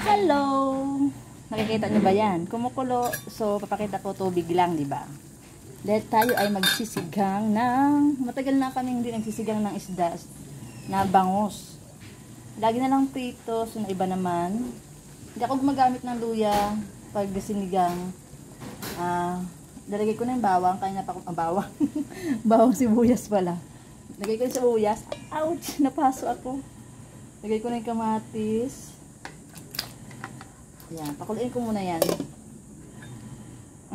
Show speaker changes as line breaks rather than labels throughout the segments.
Hello! Nakikita niyo ba yan? Kumukulo. So, papakita ko tubig lang, di ba? Dahil tayo ay magsisigang ng... Matagal na kami hindi nagsisigang ng isda na bangus. Lagi na lang prito. So, na iba naman. Hindi ako gumagamit ng luya pag sinigang. Dalagay ko na yung bawang. Kaya na pa akong bawang. Bawang sibuyas pala. Lagay ko yung sibuyas. Ouch! Napaso ako. Lagay ko na yung kamatis. Yan. Pakuluin ko muna yan.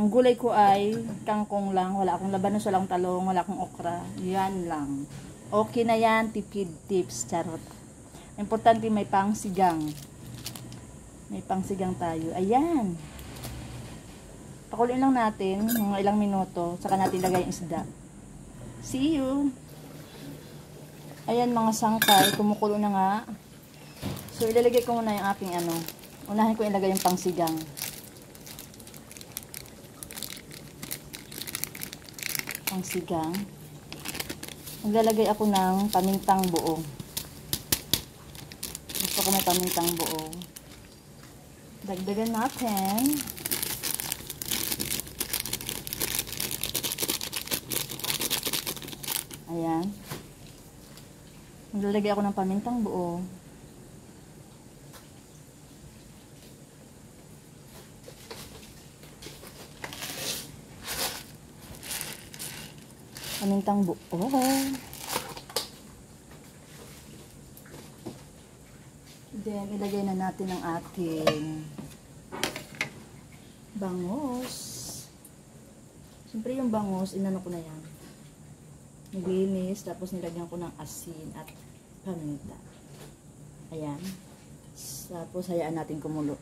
Ang gulay ko ay kangkong lang. Wala akong labanos, walang talong, wala akong okra. Yan lang. Okay na yan. Tipid tips. Charot. Importante may pangsigang. May pangsigang tayo. Ayan. Pakuluin lang natin. Mga ilang minuto. Saka natin lagay yung isda. See you! Ayan mga sangkay, kumukulo na nga. So ilalagay ko muna yung aking unahin ko ilagay yung pangsigang. Pangsigang. Maglalagay ako ng pamintang buo. Gusto ko may pamintang buo. Dagdagan natin. Ayan. Maglalagay ako ng pamintang buo. Pamintang buo. Then, ilagay na natin ang ating bangus. Siyempre yung bangus, inano ko na yan. Naglinis, tapos nilagyan ko ng asin at paminta. Ayan. Tapos hayaan natin kumulo.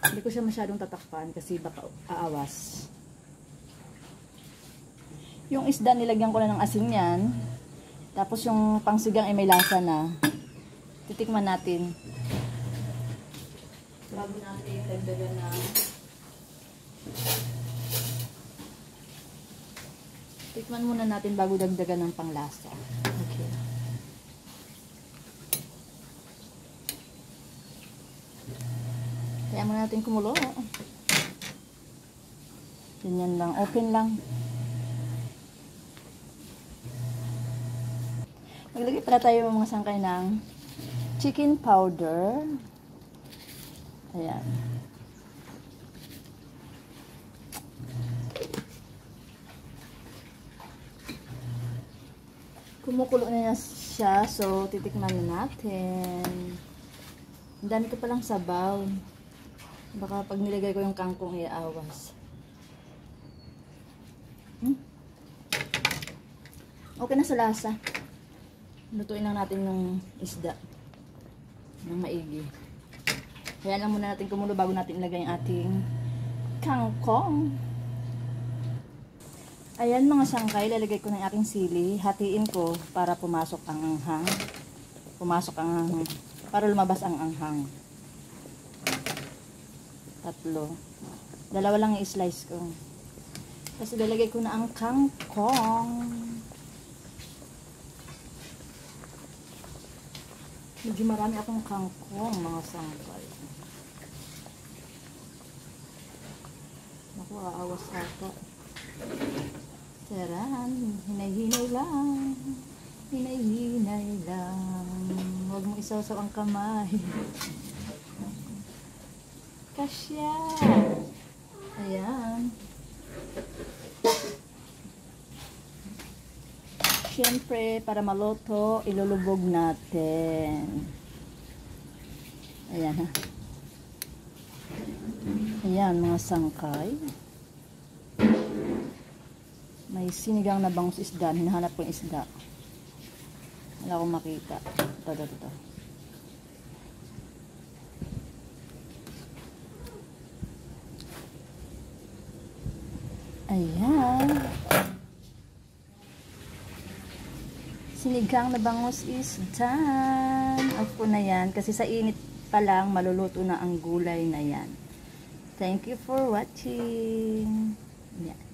Hindi ko siya masyadong tatakpan kasi baka aawas. Yung isda nilagyan ko na ng asin yan. Tapos yung pangsigang ay may lasa na. Titikman natin. Bago natin dagdagan na tikman muna natin bago dagdagan ng panglasa. Okay. Kaya muna natin kumulo. Ganyan lang. Open lang. Maglagay pala tayo mga sangkay ng chicken powder. Ayan. Kumukulo na siya. So, titikman na natin. Ang dami ko palang sabaw. Baka pag nilagay ko yung kangkong, iaawas. Okay na sa lasa. Lutuin lang natin yung isda ng maigi. Kaya lang muna natin kumulo bago natin ilagay yung ating kangkong. Ayan mga sangkay, lalagay ko na yung aking sili. Hatiin ko para pumasok ang anghang. Para lumabas ang anghang. 3. 2 lang i-slice ko. Tapos lalagay ko na ang kangkong. Medyo marami akong kangkong mga sangkay. Naku, aawas ata. Taran, hinay-hinay lang. Hinay-hinay lang. Huwag mo isaw-saw ang kamay. Kasya. Ayan. Siyempre, para maluto, ilulubog natin. Ayan ha. Ayan mga sangkay. May sinigang na bangus isda. Hinahanap ko yung isda. Wala akong makita. Ito. Ayan. Sinigang na bangus is done. Off ko na yan. Kasi sa init pa lang, maluluto na ang gulay na yan. Thank you for watching. Yan.